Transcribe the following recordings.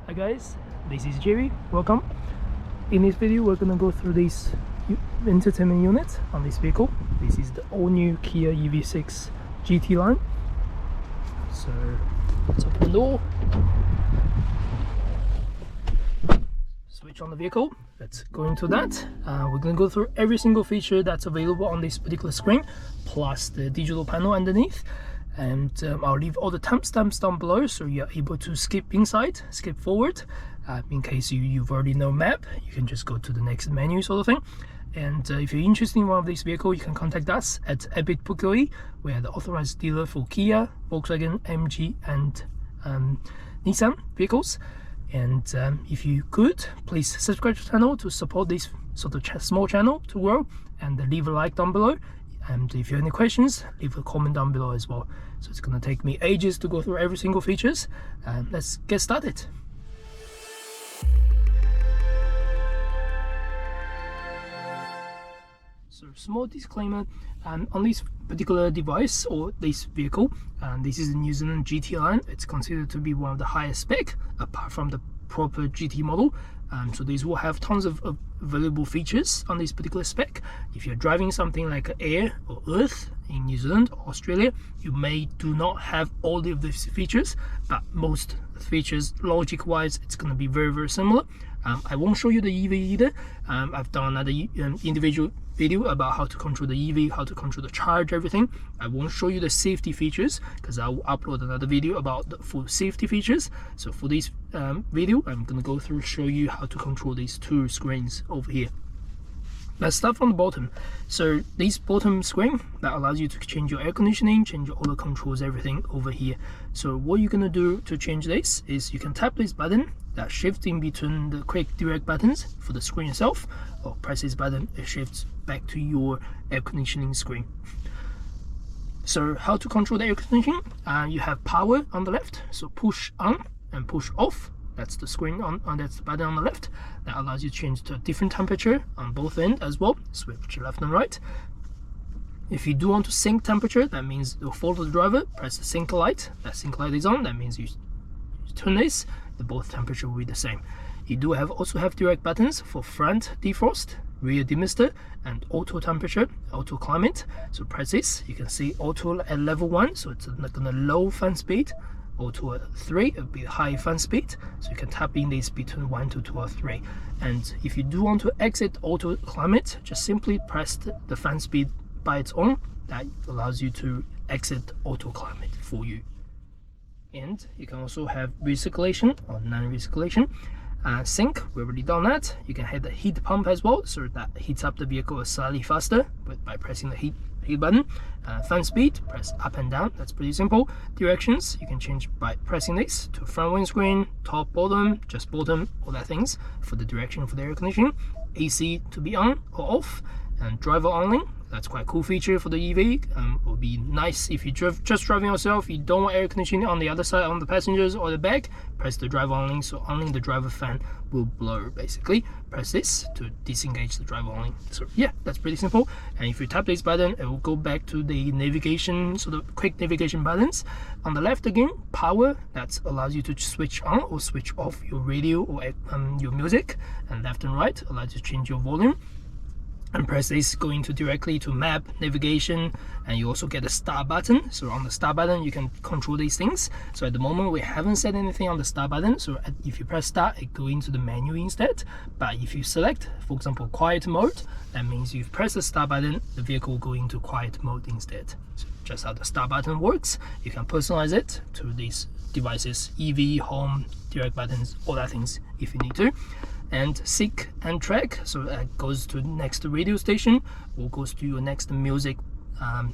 Hi guys, this is Jerry. Welcome. In this video we're gonna go through this entertainment unit on this vehicle. This is the all-new Kia EV6 GT line. So let's open the door, switch on the vehicle. Let's go into that. We're gonna go through every single feature that's available on this particular screen, plus the digital panel underneath. And I'll leave all the timestamps down below so you're able to skip inside, skip forward. In case you've already know map, you can just go to the next menu sort of thing. And if you're interested in one of these vehicles, you can contact us at Ambient. We are the authorized dealer for Kia, Volkswagen, MG and Nissan vehicles. And if you could, please subscribe to the channel to support this sort of small channel to grow, and leave a like down below. And if you have any questions, leave a comment down below as well. So it's going to take me ages to go through every single features. Let's get started. So small disclaimer, on this particular device or this vehicle, this is the New Zealand GT line. It's considered to be one of the highest spec apart from the proper GT model. So these will have tons of valuable features on this particular spec. If you're driving something like Air or Earth in New Zealand or Australia, you may do not have all of these features, but most features, logic wise, it's going to be very similar. I won't show you the EV either. I've done another individual video about how to control the EV, how to control the charge, everything. I won't show you the safety features because I'll upload another video about the full safety features. So for this video, I'm going to go through, show you how to control these two screens over here. Let's start from the bottom. So this bottom screen that allows you to change your air conditioning, change all the controls, everything over here. So what you're gonna do to change this is you can tap this button that shifts in between the quick direct buttons for the screen itself, or press this button, it shifts back to your air conditioning screen. So how to control the air conditioning? You have power on the left, so push on and push off. That's the screen that's the button on the left. That allows you to change to a different temperature on both ends as well. Switch left and right. If you do want to sync temperature, that means you'll follow the driver, press the sync light. That sync light is on, that means you turn this, the both temperature will be the same. You do also have direct buttons for front defrost, rear demister, and auto temperature, auto climate. So press this, you can see auto at level 1, so it's gonna low fan speed. Auto at 3, it would be high fan speed, so you can tap in this between 1 to 2 or 3. And if you do want to exit auto climate, just simply press the fan speed by its own. That allows you to exit auto climate for you. And you can also have recirculation or non-recirculation. Sync, we've already done that. You can hit the heat pump as well, so that heats up the vehicle slightly faster by pressing the heat button. Fan speed, press up and down, that's pretty simple. Directions, you can change by pressing this to front windscreen, top, bottom, just bottom, all that things for the direction for the air conditioning. AC to be on or off, and driver only. That's quite a cool feature for the EV. It would be nice if you're just driving yourself, you don't want air conditioning on the other side, on the passengers or the back, press the driver only, so only the driver fan will blow basically. Press this to disengage the driver only. So yeah, that's pretty simple. And if you tap this button, it will go back to the navigation, so the quick navigation buttons. On the left again, power, that allows you to switch on or switch off your radio or your music. And left and right allows you to change your volume. And press this going to directly to map, navigation, and you also get a start button. So on the start button you can control these things. So at the moment we haven't set anything on the start button, so if you press start, it go into the menu instead. But if you select, for example, quiet mode, that means you press the start button, the vehicle will go into quiet mode instead. So just how the start button works. You can personalize it to these devices, EV, home, direct buttons, all that things if you need to. And seek and track, so that goes to next radio station or goes to your next music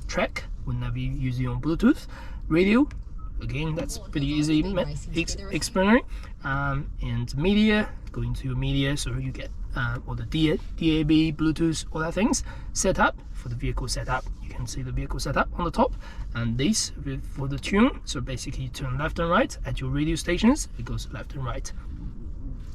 track whenever you use your own Bluetooth. Radio, again, that's pretty easy explanatory. And media, going to your media, so you get all the DAB, Bluetooth, all that things. Setup, for the vehicle setup, you can see the vehicle setup on the top. And this for the tune, so basically you turn left and right at your radio stations, it goes left and right.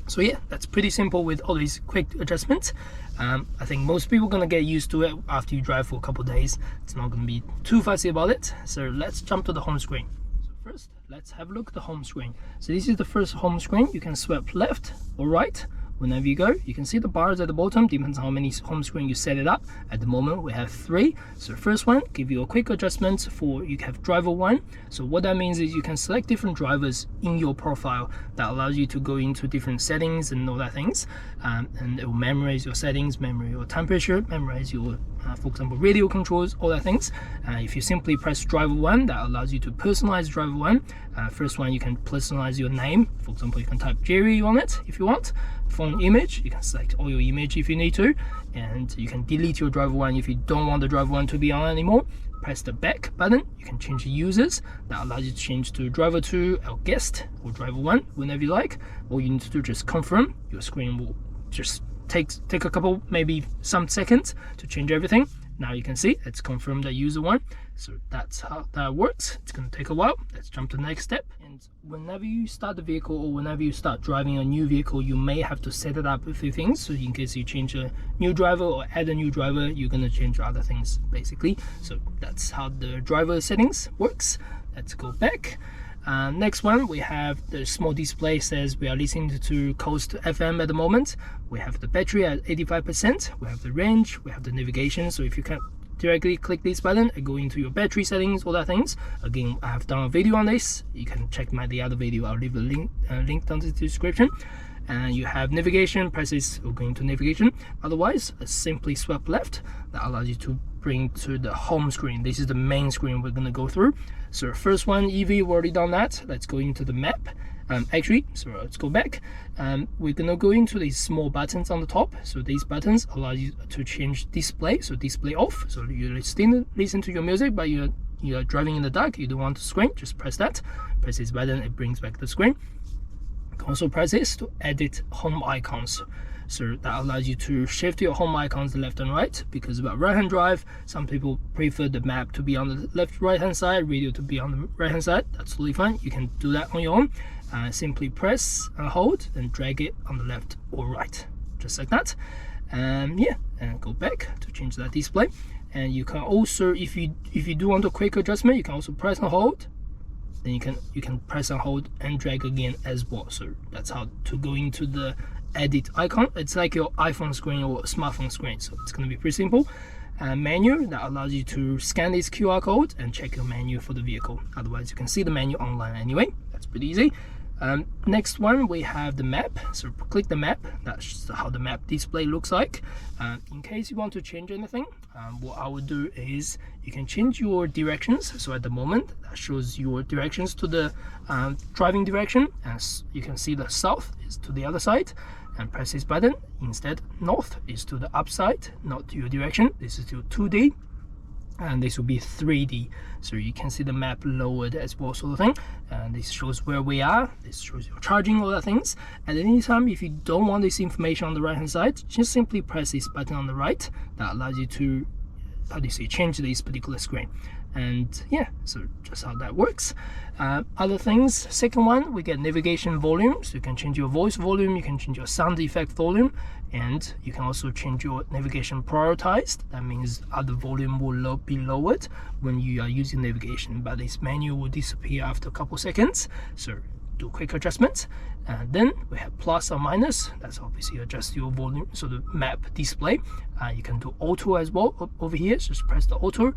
So yeah, that's pretty simple with all these quick adjustments. I think most people are gonna get used to it after you drive for a couple of days. It's not gonna be too fussy about it. So let's jump to the home screen. So first, let's have a look at the home screen. So this is the first home screen. You can swipe left or right whenever you go. You can see the bars at the bottom, depends on how many home screen you set it up. At the moment we have 3. So the first one give you a quick adjustment for, you have driver 1. So what that means is you can select different drivers in your profile. That allows you to go into different settings and all that things, and it will memorize your settings, memorize your temperature, memorize your for example radio controls, all that things. If you simply press driver 1, that allows you to personalize driver 1. First one, you can personalize your name. For example, you can type Jerry on it if you want. Phone image, you can select all your image if you need to, and you can delete your driver 1 if you don't want the driver 1 to be on anymore. Press the back button, you can change the users. That allows you to change to driver 2 or guest or driver 1 whenever you like. All you need to do is just confirm. Your screen will just take a couple, maybe some seconds to change everything. Now you can see it's confirmed that user 1. So that's how that works. It's going to take a while. Let's jump to the next step. And whenever you start the vehicle or whenever you start driving a new vehicle, you may have to set it up with a few things. So in case you change a new driver or add a new driver, you're going to change other things basically. So that's how the driver settings works. Let's go back. Next one, we have the small display says we are listening to Coast FM at the moment. We have the battery at 85%. We have the range. We have the navigation. So if you can directly click this button and go into your battery settings, all that things. Again, I have done a video on this. You can check the other video. I'll leave a link down in the description. And you have navigation. Press this or go into navigation. Otherwise, simply swipe left. That allows you to bring to the home screen. This is the main screen we're going to go through. So first one, EV, we've already done that. Let's go into the map. Let's go back. We're going to go into these small buttons on the top. So these buttons allow you to change display. So display off. So you still listen to your music, but you're driving in the dark. You don't want the screen. Just press that. Press this button. It brings back the screen. You can also press this to edit home icons. So that allows you to shift your home icons left and right, because about right hand drive, some people prefer the map to be on the left right hand side, radio to be on the right hand side. That's totally fine. You can do that on your own. Simply press and hold and drag it on the left or right, just like that. And go back to change that display. And you can also, if you do want a quick adjustment, you can also press and hold. Then you can press and hold and drag again as well. So that's how to go into the edit icon. It's like your iPhone screen or smartphone screen, so it's going to be pretty simple. Menu, that allows you to scan this QR code and check your menu for the vehicle. Otherwise you can see the menu online anyway. That's pretty easy. Next one, we have the map. So click the map. That's how the map display looks like. In case you want to change anything, what I would do is you can change your directions. So at the moment that shows your directions to the driving direction, as you can see the south is to the other side, and press this button. Instead, north is to the upside, not to your direction. This is to 2D, and this will be 3D. So you can see the map lowered as well, sort of thing. And this shows where we are. This shows your charging, all that things. At any time, if you don't want this information on the right hand side, just simply press this button on the right. That allows you to, change this particular screen. And yeah, so just how that works. Other things, second one, we get navigation volume. So you can change your voice volume, you can change your sound effect volume, and you can also change your navigation prioritized. That means other volume will be lowered when you are using navigation, but this menu will disappear after a couple seconds. So do quick adjustments. And then we have plus or minus. That's obviously adjust your volume, so the map display. You can do auto as well over here. So just press the auto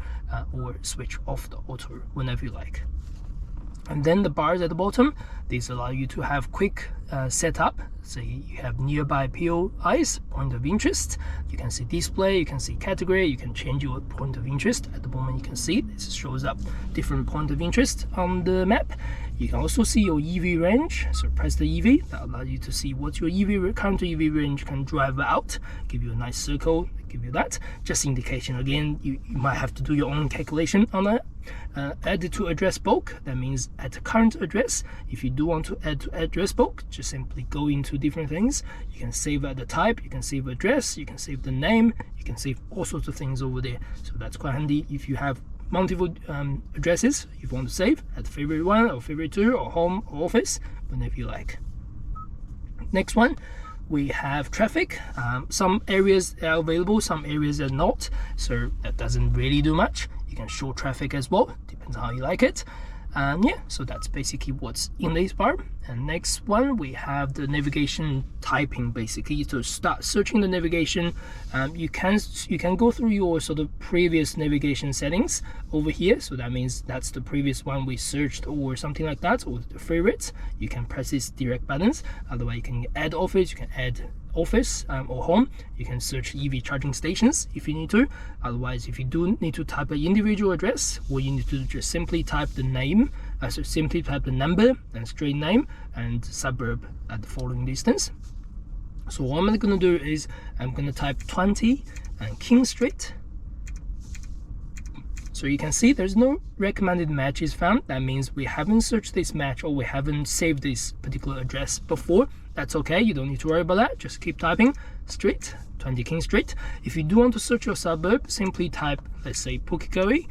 or switch off the auto whenever you like. And then the bars at the bottom, these allow you to have quick setup. So you have nearby POIs, point of interest. You can see display, you can see category, you can change your point of interest. At the moment you can see this shows up different point of interest on the map. You can also see your EV range. So press the EV, that allows you to see what your current EV range can drive out. Give you a nice circle, give you that. Just indication again, you might have to do your own calculation on that. Add to address book, that means at the current address. If you do want to add to address book, just simply go into different things. You can save the type, you can save address, you can save the name, you can save all sorts of things over there. So that's quite handy if you have multiple addresses you want to save, at favorite 1 or favorite 2 or home or office, whenever you like. Next one, we have traffic. Some areas are available, some areas are not, so that doesn't really do much. You can show traffic as well, depends on how you like it. And yeah, so that's basically what's in this part. And next one, we have the navigation typing. Basically, to start searching the navigation, you can go through your sort of previous navigation settings over here. So that means that's the previous one we searched or something like that, or the favorites. You can press these direct buttons. Otherwise, you can add office, you can add office or home. You can search EV charging stations if you need to. Otherwise, if you do need to type an individual address, what you need to do is just simply type the name, so simply type the number and street name and suburb at the following distance. So what I'm going to do is I'm going to type 20 and King Street. So you can see there's no recommended matches found. That means we haven't searched this match or we haven't saved this particular address before. That's okay, you don't need to worry about that. Just keep typing street, 20 King Street. If you do want to search your suburb, simply type, let's say, Pukekohe.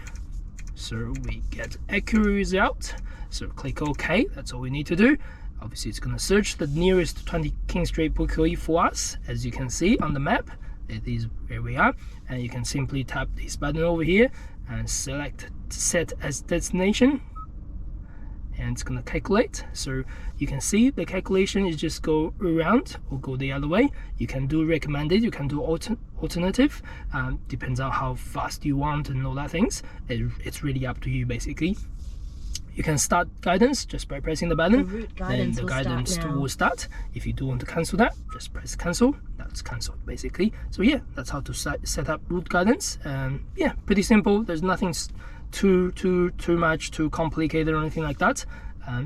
So we get accurate result. So click OK, that's all we need to do. Obviously it's going to search the nearest 20 King Street Pukekohe for us. As you can see on the map, it is where we are. And you can simply tap this button over here and select set as destination, and it's going to calculate. So you can see the calculation is just go around or go the other way. You can do recommended, you can do alternative, depends on how fast you want and all that things. It's really up to you basically. You can start guidance just by pressing the button, then the guidance will start. If you do want to cancel that, just press cancel. That's cancelled basically. So yeah, that's how to set up route guidance. Yeah, pretty simple. There's nothing too much too complicated or anything like that.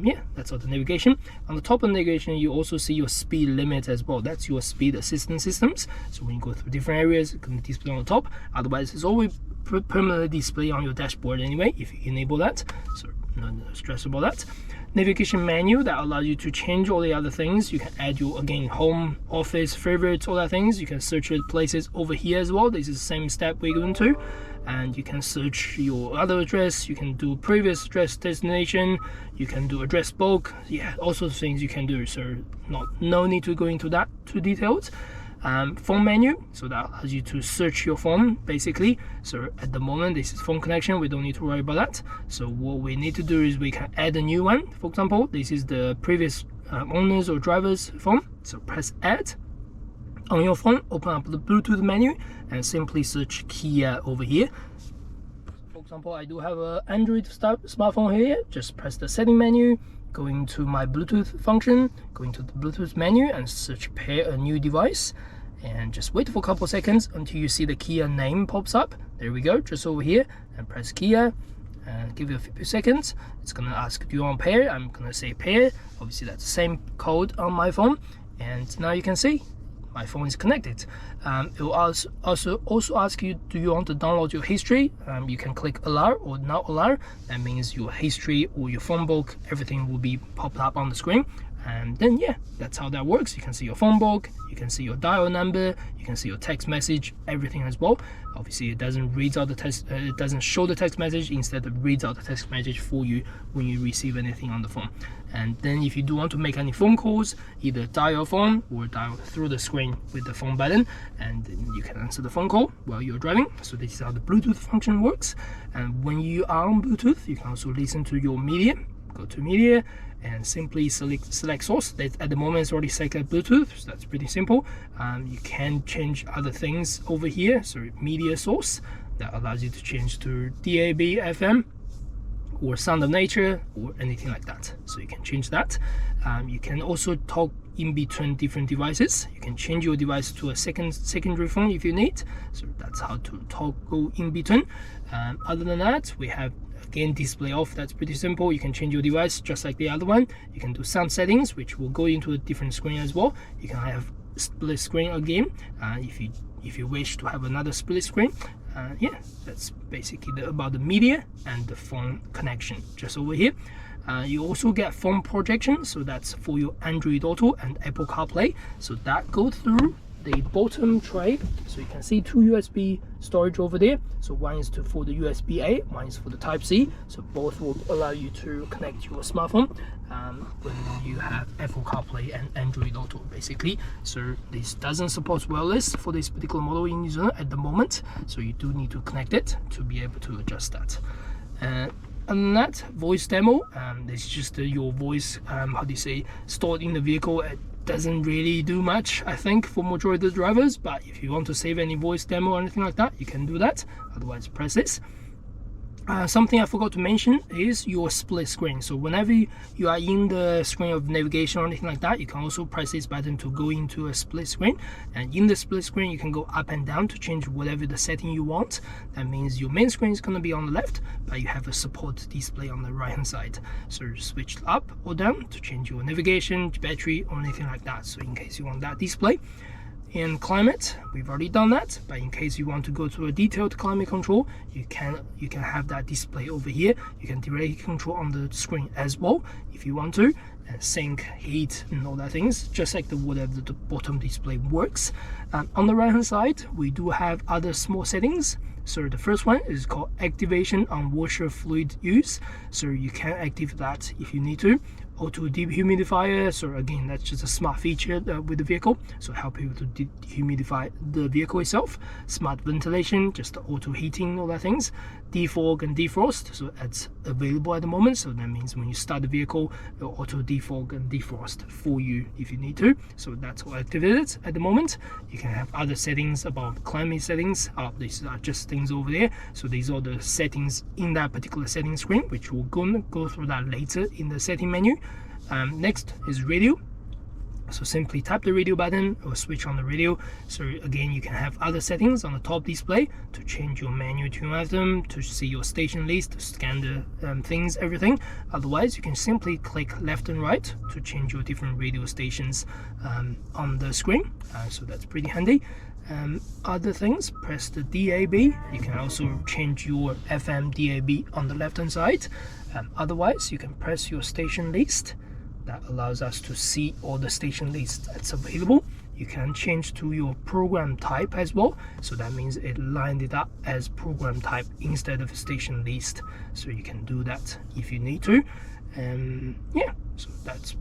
Yeah, that's all the navigation. On the top of the navigation, you also see your speed limit as well. That's your speed assistance systems. So when you go through different areas, it's going to display on the top. Otherwise, it's always permanently display on your dashboard anyway if you enable that. So no stress about that. Navigation menu that allows you to change all the other things. You can add your, again, home, office, favorites, all that things. You can search your places over here as well. This is the same step we're going to. And you can search your other address. You can do previous address destination. You can do address bulk. Yeah, all sorts of things you can do. So no need to go into that too detailed. Phone menu, so that allows you to search your phone basically. So at the moment this is phone connection, we don't need to worry about that. So what we need to do is we can add a new one. For example, this is the previous owner's or driver's phone. So press add on your phone, open up the Bluetooth menu and simply search Kia over here. For example, I do have an Android smartphone here. Just press the setting menu, going to my Bluetooth function, going to the Bluetooth menu and search pair a new device, and just wait for a couple of seconds until you see the Kia name pops up. There we go, just over here, and press Kia and give it a few seconds. It's gonna ask, do you want pair? I'm gonna say pair. Obviously that's the same code on my phone, and now you can see my phone is connected. It will also ask you, do you want to download your history? You can click allow or not allow. That means your history or your phone book, everything will be popped up on the screen. And then yeah, that's how that works. You can see your phone book, you can see your dial number, you can see your text message, everything as well. Obviously it doesn't read out the text, it doesn't show the text message, instead it reads out the text message for you when you receive anything on the phone. And then if you do want to make any phone calls, either dial your phone or dial through the screen with the phone button, and then you can answer the phone call while you're driving. So this is how the Bluetooth function works. And when you are on Bluetooth, you can also listen to your media. Go to media and simply select source. That at the moment it's already selected Bluetooth, so that's pretty simple. You can change other things over here. So media source, that allows you to change to DAB, FM, or sound of nature, or anything like that. So you can change that. You can also talk in between different devices. You can change your device to a secondary phone if you need. So that's how to toggle in between. Other than that, we have again display off. That's pretty simple. You can change your device just like the other one. You can do sound settings, which will go into a different screen as well. You can have split screen again if you wish to have another split screen. Yeah, that's basically about the media and the phone connection just over here. You also get phone projection, so that's for your Android Auto and Apple CarPlay. So that goes through the bottom tray. So you can see two USB storage over there. So one is for the USB-A, one is for the Type-C. So both will allow you to connect your smartphone when you have Apple CarPlay and Android Auto basically. So this doesn't support wireless for this particular model in New Zealand at the moment. So you do need to connect it to be able to adjust that. other than that, voice demo, it's just your voice, how do you say, stored in the vehicle. It doesn't really do much, I think, for majority of the drivers, but if you want to save any voice demo or anything like that, you can do that. Otherwise, press this. Something I forgot to mention is your split screen. So whenever you are in the screen of navigation or anything like that, you can also press this button to go into a split screen, and in the split screen you can go up and down to change whatever the setting you want. That means your main screen is going to be on the left, but you have a support display on the right hand side, so switch up or down to change your navigation, battery, or anything like that, so in case you want that display. In climate, we've already done that, but in case you want to go to a detailed climate control, you can have that display over here. You can directly control on the screen as well if you want to, and sync, heat, and all that things, just like whatever the bottom display works. On the right hand side, we do have other small settings. So the first one is called activation on washer fluid use, so you can activate that if you need to. Auto dehumidifier, so again, that's just a smart feature with the vehicle, so help you to dehumidify the vehicle itself. Smart ventilation, just the auto heating, all that things. Defog and defrost, so that's available at the moment, so that means when you start the vehicle, it'll auto defog and defrost for you if you need to. So that's all activated at the moment. You can have other settings about climate settings. These are just things over there, so these are the settings in that particular setting screen, which we're gonna go through that later in the setting menu. Next is radio, so simply tap the radio button or switch on the radio. So again, you can have other settings on the top display to change your manual tune item, to see your station list, to scan the things, everything. Otherwise, you can simply click left and right to change your different radio stations on the screen, so that's pretty handy. Other things, press the DAB. You can also change your FM DAB on the left hand side. Otherwise, you can press your station list. That allows us to see all the station lists that's available. You can change to your program type as well, so that means it lined it up as program type instead of station list, so you can do that if you need to. Yeah, so that's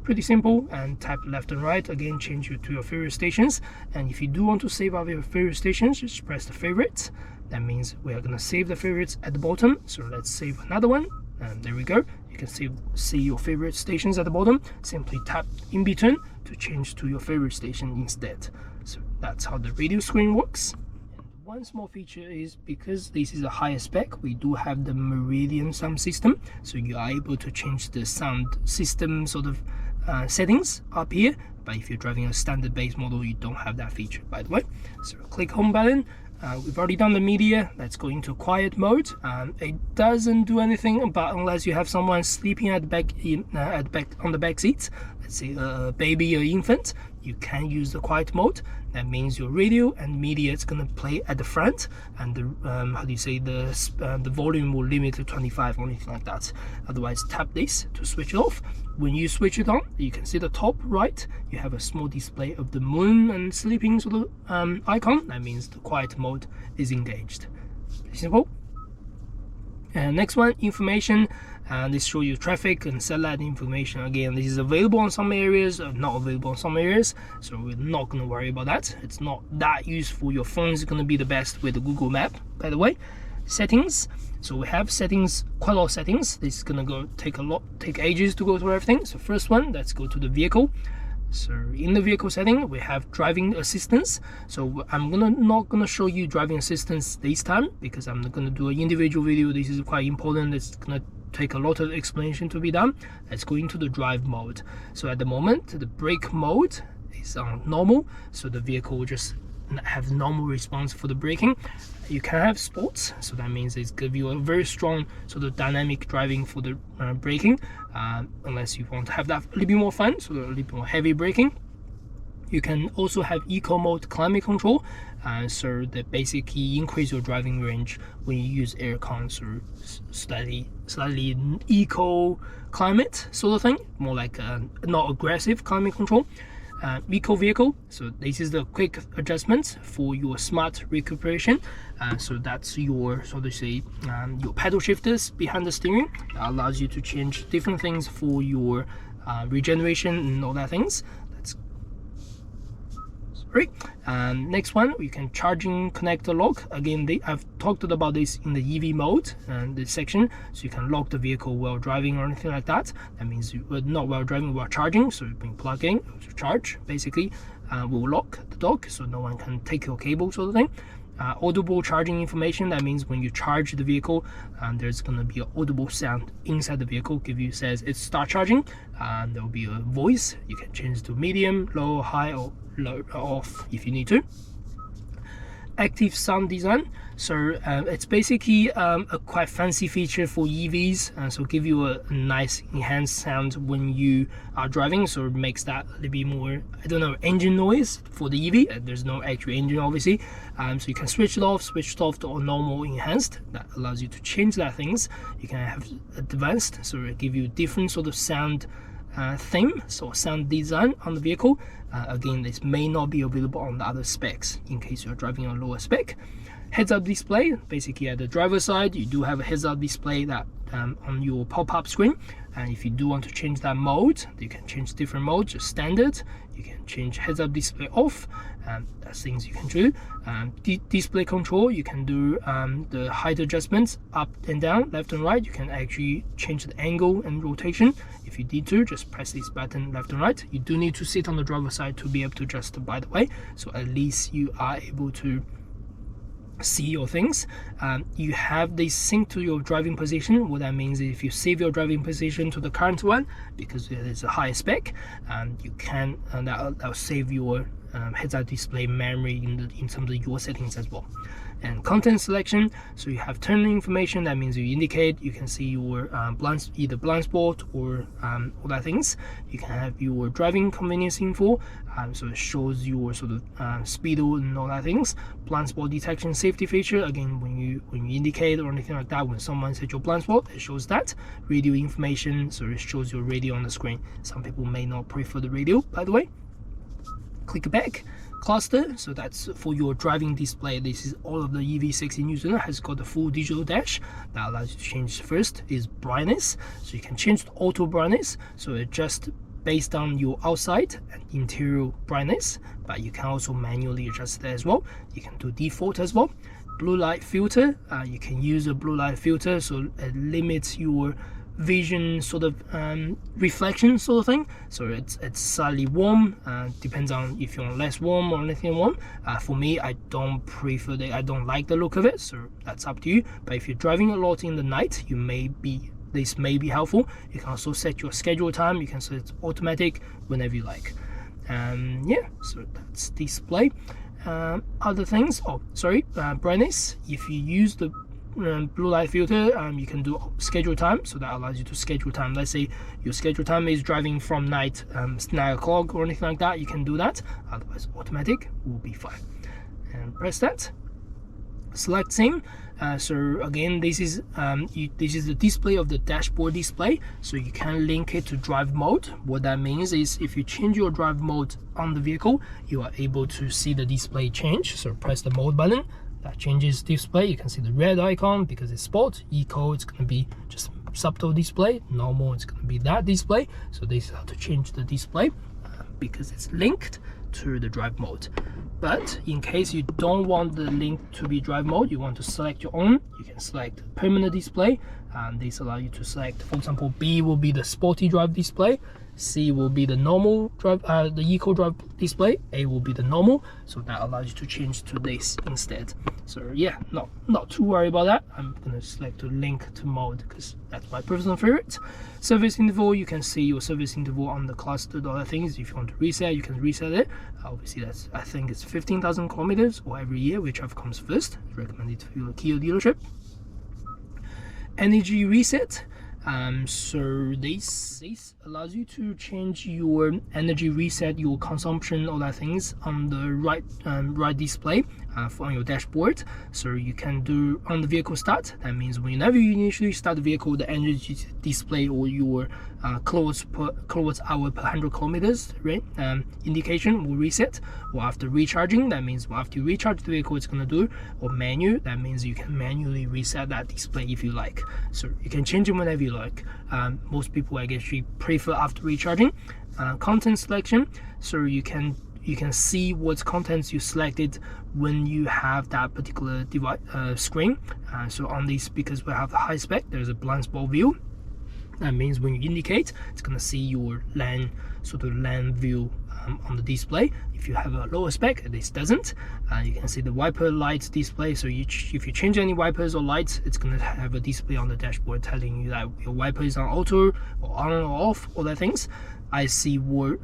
pretty simple. And tap left and right, again change you to your favorite stations. And if you do want to save out your favorite stations, just press the favorites. That means we are going to save the favorites at the bottom, so let's save another one, and there we go. You can see your favorite stations at the bottom. Simply tap in between to change to your favorite station instead. So that's how the radio screen works. And one small feature is, because this is a higher spec, we do have the Meridian sound system, so you are able to change the sound system sort of settings up here. But if you're driving a standard base model, you don't have that feature, by the way. So click home button. We've already done the media. Let's go into quiet mode. It doesn't do anything, but unless you have someone sleeping at the back on the back seats, let's say a baby or infant, you can use the quiet mode. That means your radio and media is going to play at the front, and the how do you say, the volume will limit to 25 or anything like that. Otherwise, tap this to switch it off. When you switch it on, you can see the top right, you have a small display of the moon and sleeping sort of icon. That means the quiet mode is engaged. Pretty simple. And next one, information. This shows you traffic and satellite information. Again, this is available in some areas, not available in some areas, so we're not going to worry about that. It's not that useful. Your phone is going to be the best with the Google Map, by the way. Settings. So we have settings, quite a lot of settings. This is going to take ages to go through everything. So first one, let's go to the vehicle. So in the vehicle setting, we have driving assistance. So I'm not gonna show you driving assistance this time, because I'm gonna do an individual video. This is quite important. It's gonna take a lot of explanation to be done. Let's go into the drive mode. So at the moment, the brake mode is on normal, so the vehicle will just have normal response for the braking. You can have sports, so that means it's give you a very strong sort of dynamic driving for the braking, unless you want to have that a little bit more fun, so a little bit more heavy braking. You can also have eco mode climate control, so that basically increase your driving range when you use aircon, so slightly eco climate sort of thing, more like not aggressive climate control. Eco vehicle, so this is the quick adjustments for your smart recuperation. So that's your, so to say, your paddle shifters behind the steering. That allows you to change different things for your regeneration and all that things. So Right. Next one, you can charging connector lock. Again, I've talked about this in the EV mode and this section, so you can lock the vehicle while driving or anything like that. That means you not while driving, while charging. So when you plug in to charge, basically, will lock the dock so no one can take your cable, sort of thing. Audible charging information. That means when you charge the vehicle, there's going to be an audible sound inside the vehicle. Says it's start charging, and there will be a voice. You can change to medium, low, high, or low, off if you need to. Active sound design. So it's basically a quite fancy feature for EVs, so give you a nice enhanced sound when you are driving, so it makes that a little bit more, I don't know, engine noise for the EV. There's no actual engine obviously, so you can switch it off to normal enhanced. That allows you to change that things. You can have advanced, so it give you different sort of sound theme, so sound design on the vehicle. Again, this may not be available on the other specs in case you're driving on lower spec. Heads-up display. Basically, at the driver's side, you do have a heads-up display that on your pop-up screen, and if you do want to change that mode, you can change different modes. Just standard, you can change heads-up display off, that's things you can do. Display control, you can do the height adjustments up and down, left and right. You can actually change the angle and rotation. If you need to, just press this button left and right. You do need to sit on the driver's side to be able to adjust, by the way, so at least you are able to see your things. You have this sync to your driving position. What that means is if you save your driving position to the current one, because it is a higher spec, you can, and that'll save your heads-up display memory in some of your settings as well. And content selection, so you have turn information. That means you indicate, you can see your either blind spot or all that things. You can have your driving convenience info, so it shows your sort of speed and all that things. Blind spot detection safety feature, again, when you indicate or anything like that, when someone says your blind spot, it shows that. Radio information, so it shows your radio on the screen. Some people may not prefer the radio, by the way. Click back. Cluster, so that's for your driving display. This is all of the EV6 in New Zealand has got the full digital dash that allows you to change. First is brightness, so you can change to auto brightness, so adjust based on your outside and interior brightness, but you can also manually adjust that as well. You can do default as well. Blue light filter, you can use a blue light filter, so it limits your vision sort of reflection sort of thing, so it's slightly warm, depends on if you want less warm or anything warm. For me, I don't prefer that, I don't like the look of it, so that's up to you. But if you're driving a lot in the night, this may be helpful. You can also set your schedule time, you can set it automatic whenever you like. Yeah, so that's display. Other things, brightness. If you use the blue light filter, you can do schedule time, so that allows you to schedule time. Let's say your schedule time is driving from night 9 o'clock or anything like that, you can do that. Otherwise, automatic will be fine. And press that. Select scene. So again, this is the display of the dashboard display, so you can link it to drive mode. What that means is if you change your drive mode on the vehicle, you are able to see the display change. So press the mode button. That changes display. You can see the red icon because it's sport. Eco, it's going to be just subtle display. Normal, it's going to be that display. So this is how to change the display because it's linked to the drive mode. But in case you don't want the link to be drive mode, you want to select your own, you can select permanent display, and this allows you to select, for example, B will be the sporty drive display, C will be the normal drive, the eco drive display, A will be the normal, so that allows you to change to this instead. So yeah, not too worried about that. I'm gonna select to link to mode because that's my personal favorite. Service interval, you can see your service interval on the clustered other things. If you want to reset, you can reset it. Obviously, that's, I think it's 15,000 kilometers or every year, whichever comes first. It's recommended for your Kia dealership. Energy reset. So this allows you to change your energy reset, your consumption, all that things on the right display on your dashboard. So you can do on the vehicle start. That means whenever you initially start the vehicle, the energy display or your kilowatt hour per 100 kilometers indication will reset. Or after recharging, that means after you recharge the vehicle, it's going to do. Or menu, that means you can manually reset that display if you like. So you can change it whenever you like. Most people, I guess, prefer after recharging. Content selection, so you can you can see what contents you selected when you have that particular device screen. So on these, because we have the high spec, there's a blind spot view. That means when you indicate, it's going to see your lane view on the display. If you have a lower spec, this doesn't. You can see the wiper light display. So if you change any wipers or lights, it's going to have a display on the dashboard telling you that your wiper is on auto or on or off, all that things. I see road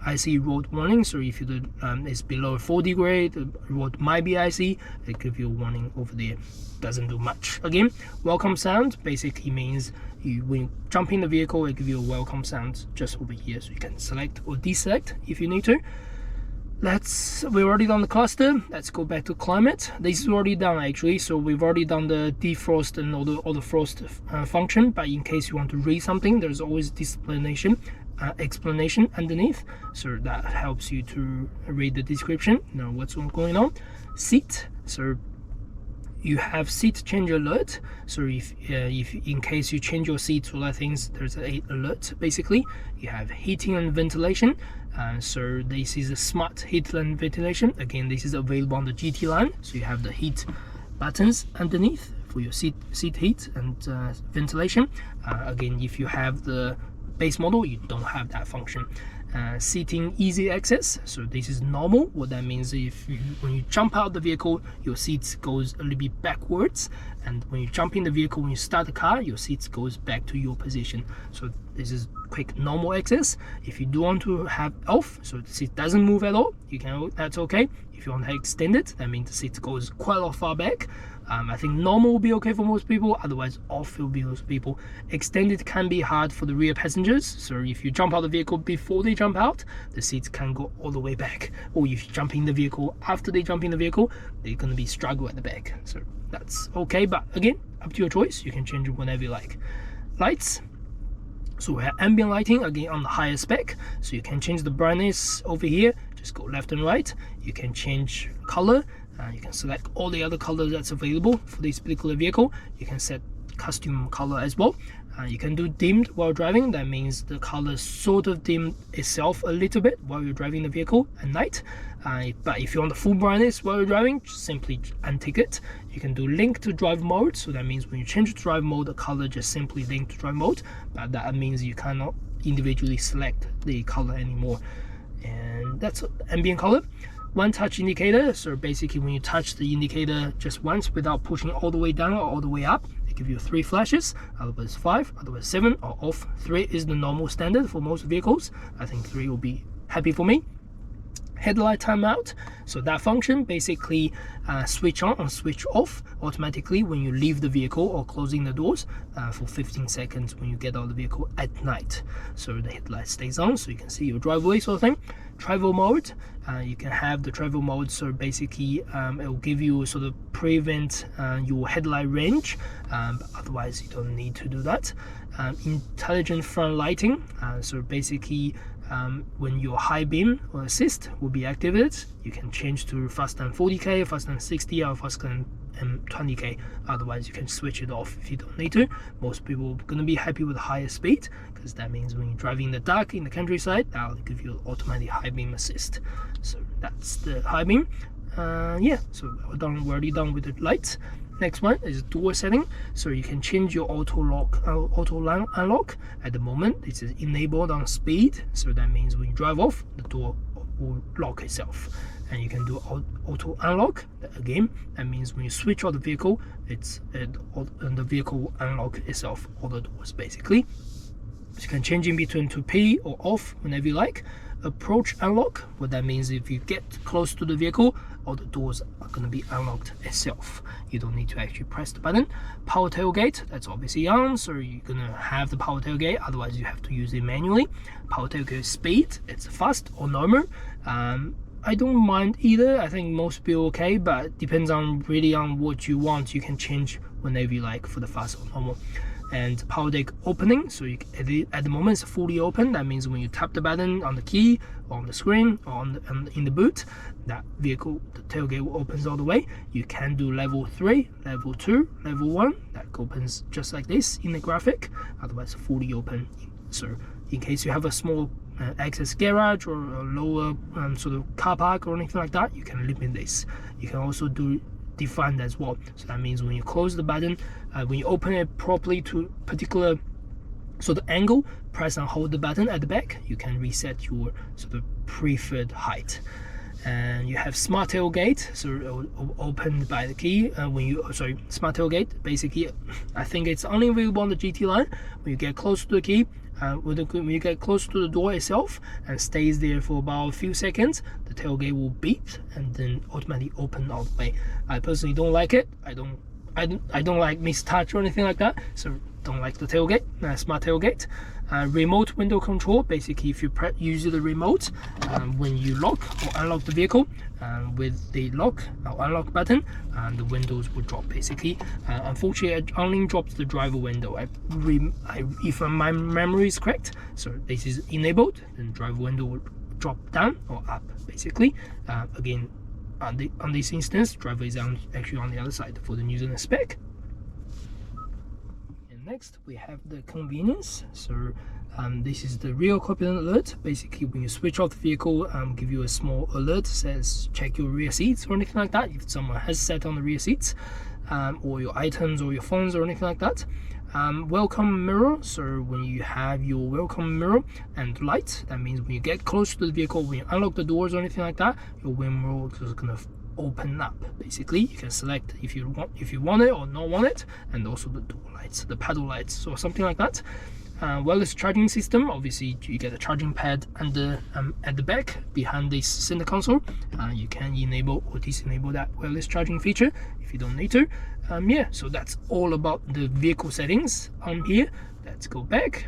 warning, so if it's below 40 grade, the road might be icy, it gives you a warning over there. Doesn't do much. Again, welcome sound basically means when you jump in the vehicle, it gives you a welcome sound just over here, so you can select or deselect if you need to. We've already done the cluster. Let's go back to climate. This is already done actually, so we've already done the defrost and all the frost function, but in case you want to read something, there's always this explanation underneath, so that helps you to read the description, know what's going on. Seat, so you have seat change alert, so if in case you change your seat, all that things, there's an alert basically. You have heating and ventilation, so this is a smart heat and ventilation. Again, this is available on the GT line, so you have the heat buttons underneath for your seat heat and ventilation. Again, if you have the base model, you don't have that function. Seating easy access, so this is normal. What that means, when you jump out of the vehicle, your seats goes a little bit backwards, and when you jump in the vehicle, when you start the car, your seats goes back to your position. So this is quick normal access. If you do want to have off, so the seat doesn't move at all, you can, that's okay. If you want to extend it, that means the seat goes quite a lot far back. I think normal will be okay for most people, otherwise off will be most people. Extended can be hard for the rear passengers, so if you jump out of the vehicle before they jump out, the seats can go all the way back, or if you jump in the vehicle after they jump in the vehicle, they're going to be struggle at the back. So that's okay, but again, up to your choice, you can change it whenever you like. Lights, so we have ambient lighting, again on the higher spec, so you can change the brightness over here, just go left and right. You can change color, you can select all the other colors that's available for this particular vehicle. You can set custom color as well. You can do dimmed while driving. That means the color sort of dim itself a little bit while you're driving the vehicle at night. But if you want the full brightness while you're driving, just simply untick it. You can do link to drive mode, so that means when you change to drive mode, the color just simply link to drive mode, but that means you cannot individually select the color anymore. And that's ambient color. One touch indicator, so basically when you touch the indicator just once without pushing all the way down or all the way up, it gives you 3 flashes, otherwise 5, otherwise 7, or off. 3 is the normal standard for most vehicles. I think 3 will be happy for me. Headlight timeout, so that function basically switch on and switch off automatically when you leave the vehicle or closing the doors for 15 seconds when you get out of the vehicle at night. So the headlight stays on, so you can see your driveway sort of thing. Travel mode, you can have the travel mode, so basically it will give you sort of prevent your headlight range, but otherwise you don't need to do that. Intelligent front lighting, so basically when your high beam or assist will be activated, you can change to faster than 40k, faster than 60, or faster than 20k. Otherwise you can switch it off if you don't need to. Most people are going to be happy with higher speed, because that means when you're driving in the dark in the countryside, that'll give you automatic high beam assist. So that's the high beam. Yeah, so we're already done with the lights. Next one is door setting, so you can change your auto unlock. At the moment this is enabled on speed, so that means when you drive off, the door will lock itself. And you can do auto unlock again. That means when you switch out the vehicle, the vehicle will unlock itself, all the doors basically. So you can change in between to P or off whenever you like. Approach unlock, what that means, if you get close to the vehicle, all the doors are going to be unlocked itself. You don't need to actually press the button. Power tailgate, that's obviously on, so you're going to have the power tailgate, otherwise you have to use it manually. Power tailgate speed, it's fast or normal. I don't mind either. I think most people okay, but depends on really on what you want. You can change whenever you like for the fast or normal. And power deck opening, so at the moment it's fully open. That means when you tap the button on the key or on the screen or in the boot, that vehicle, the tailgate opens all the way. You can do level 3, level 2, level 1. That opens just like this in the graphic. Otherwise fully open. So in case you have a small access garage or a lower sort of car park or anything like that, you can limit this. You can also define as well. So that means when you close the button, when you open it properly to particular sort of angle, press and hold the button at the back, you can reset your sort of preferred height. And you have smart tailgate, so opened by the key. Smart tailgate, basically I think it's only available on the GT line. When you get close to the key, when you get close to the door itself and stays there for about a few seconds, the tailgate will beep and then automatically open all the way. I personally don't like it. I don't like mistouch or anything like that, so don't like the tailgate. Smart tailgate. Remote window control, basically if you use the remote when you lock or unlock the vehicle with the lock or unlock button, the windows will drop basically. Unfortunately, it only drops the driver window. If my memory is correct, so this is enabled, then driver window will drop down or up basically. Again, on this instance, driver is actually on the other side for the New Zealand spec. Next, we have the convenience. So this is the rear occupant alert. Basically, when you switch off the vehicle, give you a small alert, says check your rear seats or anything like that, if someone has sat on the rear seats, or your items or your phones or anything like that. Welcome mirror. So when you have your welcome mirror and light, that means when you get close to the vehicle, when you unlock the doors or anything like that, your wind mirror is gonna open up. Basically, you can select if you want it or not want it, and also the door lights, the paddle lights, or something like that. Wireless charging system. Obviously, you get a charging pad at the back behind this center console. You can enable or disable that wireless charging feature if you don't need to. Yeah, so that's all about the vehicle settings on here. Let's go back.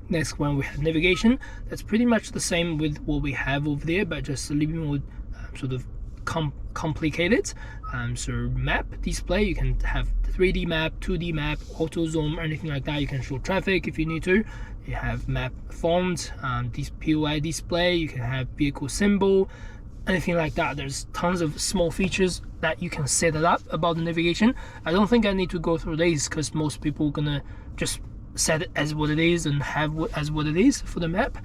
Next one, we have navigation. That's pretty much the same with what we have over there, but just a little bit more sort of complicated. So map display, you can have 3D map, 2D map, auto zoom, anything like that. You can show traffic if you need to. You have map font, this POI display, you can have vehicle symbol, anything like that. There's tons of small features that you can set it up about the navigation. I don't think I need to go through these because most people are gonna just set it as what it is and have as what it is for the map.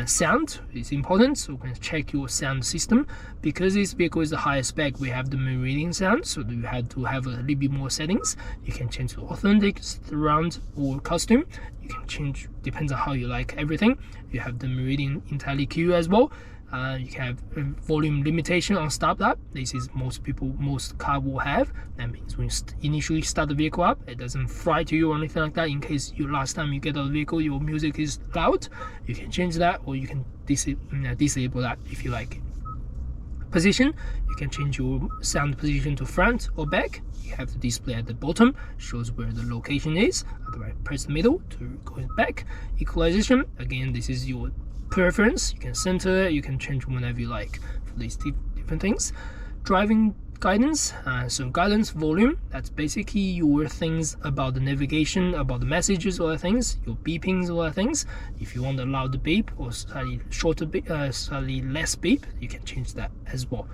Sound is important, so we can check your sound system. Because this vehicle is the highest spec, we have the meridian sound, so you have to have a little bit more settings. You can change to authentic, surround, or custom. You can change, depends on how you like everything. You have the meridian entirely EQ as well. You can have volume limitation on start up. This is most car will have. That means when you initially start the vehicle up, it doesn't fry to you or anything like that. In case last time you get out of the vehicle, your music is loud, you can change that, or you can disable that if you like it. Position, you can change your sound position to front or back. You have the display at the bottom, shows where the location is. Otherwise, press the middle to go back. Equalization, again, this is your preference. You can center it, you can change whenever you like for these different things. Driving guidance, so guidance volume, that's basically your things about the navigation, about the messages, all the things, your beepings, all the things. If you want to allow the beep or slightly shorter beep, slightly less beep, you can change that as well.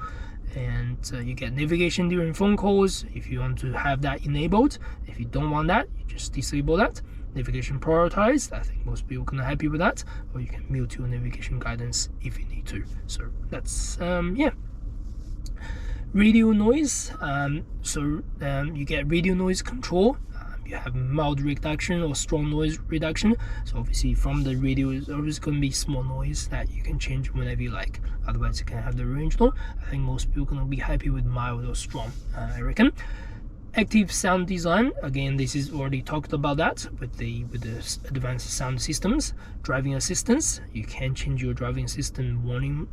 And you get navigation during phone calls if you want to have that enabled. If you don't want that, you just disable that. Navigation prioritized, I think most people are gonna happy with that, or you can mute your navigation guidance if you need to. So that's yeah. Radio noise, you get radio noise control. You have mild reduction or strong noise reduction. So obviously from the radio is always going to be small noise that you can change whenever you like. Otherwise you can have the range noise. I think most people are going to be happy with mild or strong, I reckon. Active sound design, again, this is already talked about that with the advanced sound systems. Driving assistance, you can change your driving assistant warning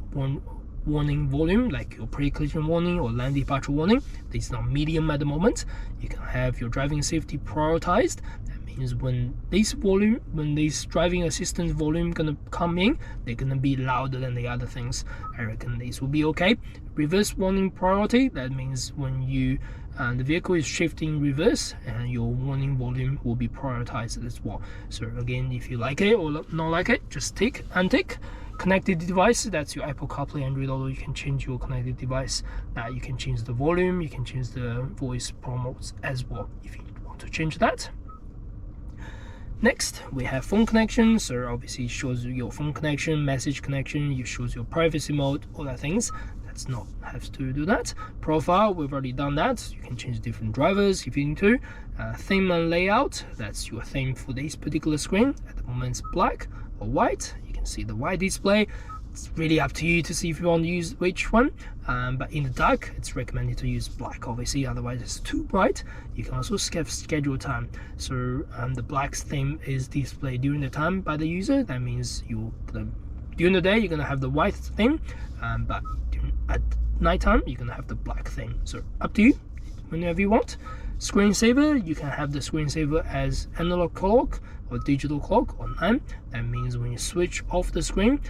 volume, like your pre-collision warning or lane departure warning. This is not medium at the moment. You can have your driving safety prioritized. That means when this driving assistance volume gonna come in, they're gonna be louder than the other things. I reckon this will be okay. Reverse warning priority, that means when you the vehicle is shifting reverse, and your warning volume will be prioritized as well. So again, if you like it or not like it, just tick and tick. Connected device, that's your Apple CarPlay, Android Auto. You can change your connected device. You can change the volume, you can change the voice promos as well if you want to change that. Next, we have phone connection. So obviously it shows your phone connection, message connection, it shows your privacy mode, all that things. That's not have to do that. Profile, we've already done that. You can change different drivers if you need to. Theme and layout, that's your theme for this particular screen. At the moment it's black or white. You can see the white display. It's really up to you to see if you want to use which one, but in the dark it's recommended to use black, obviously, otherwise it's too bright. You can also schedule time. So the black theme is displayed during the time by the user. That means during the day you're gonna have the white theme, but at nighttime you're gonna have the black theme. So up to you, whenever you want. Screensaver, you can have the screensaver as analog clock or digital clock or none. That means when you switch off the screen,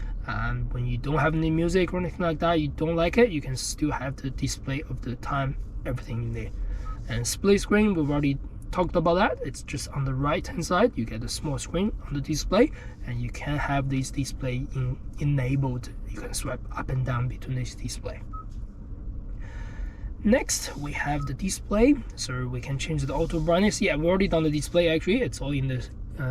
when you don't have any music or anything like that, you don't like it, you can still have the display of the time, everything in there. And split screen, we've already talked about that. It's just on the right hand side, you get a small screen on the display, and you can have this display enabled. You can swipe up and down between this display. Next, we have the display, so we can change the auto brightness. Yeah, we've already done the display actually. It's all in the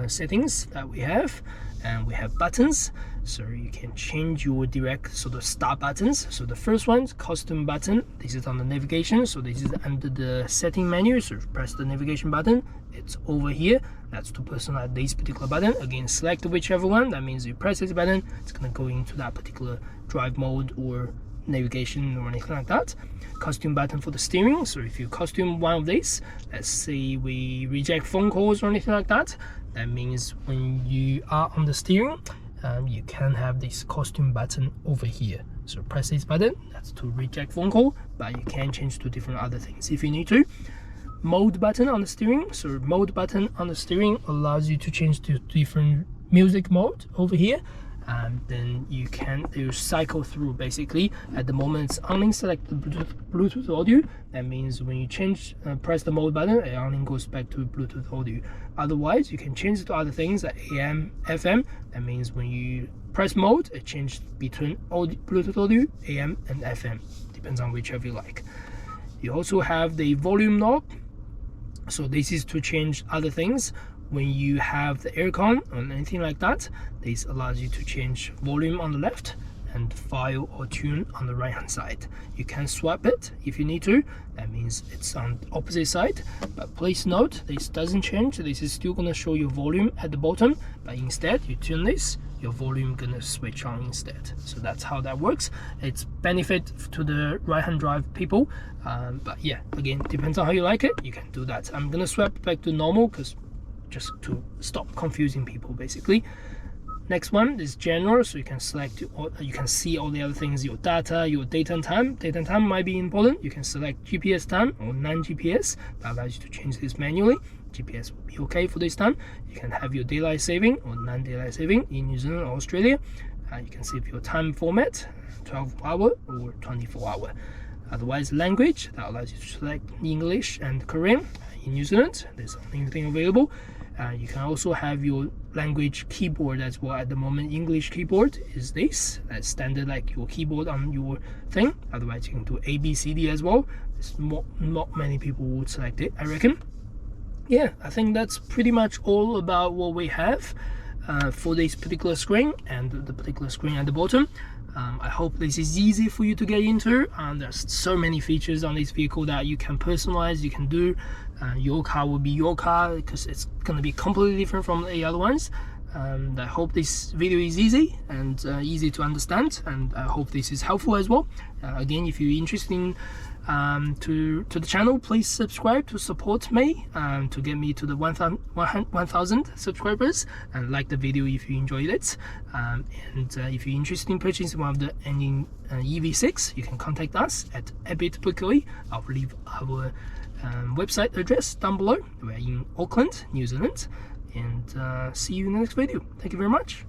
settings that we have, and we have buttons, so you can change your direct, so the start buttons. So the first one, custom button, this is on the navigation, so this is under the setting menu. So if you press the navigation button, it's over here. That's to personalize this particular button. Again, select whichever one. That means you press this button, it's going to go into that particular drive mode or navigation or anything like that. Custom button for the steering, so if you custom one of these, let's say we reject phone calls or anything like that, that means when you are on the steering, you can have this custom button over here. So press this button, that's to reject phone call, but you can change to different other things if you need to. Mode button on the steering, so mode button on the steering allows you to change to different music mode over here. Then you cycle through. Basically at the moment it's only select the Bluetooth audio. That means when you press the mode button, it only goes back to Bluetooth audio. Otherwise you can change it to other things like AM, FM. That means when you press mode, it changes between Bluetooth audio, AM and FM, depends on whichever you like. You also have the volume knob, so this is to change other things. When you have the aircon or anything like that, this allows you to change volume on the left and file or tune on the right hand side. You can swap it if you need to. That means it's on the opposite side, but please note this doesn't change. This is still going to show your volume at the bottom, but instead you tune this, your volume gonna switch on instead. So that's how that works. It's benefit to the right hand drive people, but yeah, again, depends on how you like it. You can do that. I'm gonna swap back to normal because just to stop confusing people basically. Next one is general, so you can select, you can see all the other things, your data, your date and time. Date and time might be important. You can select GPS time or non-GPS. That allows you to change this manually. GPS will be okay for this time. You can have your daylight saving or non-daylight saving in New Zealand or Australia. You can save your time format, 12-hour or 24-hour. Otherwise, language, that allows you to select English and Korean. In New Zealand, there's the only thing available. You can also have your language keyboard as well. At the moment, English keyboard is this. That's standard like your keyboard on your thing. Otherwise, you can do A, B, C, D as well. There's not many people would select it, I reckon. Yeah, I think that's pretty much all about what we have for this particular screen and the particular screen at the bottom. I hope this is easy for you to get into. There's so many features on this vehicle that you can personalize, you can do. Your car will be your car because it's going to be completely different from the other ones. I hope this video is easy and easy to understand, and I hope this is helpful as well. Again, if you're interested in to the channel, please subscribe to support me to get me to the 1,000 subscribers, and like the video if you enjoyed it. And if you're interested in purchasing one of the engine EV6, you can contact us at Ambient. I'll leave our website address down below. We're in Auckland, New Zealand, and see you in the next video. Thank you very much.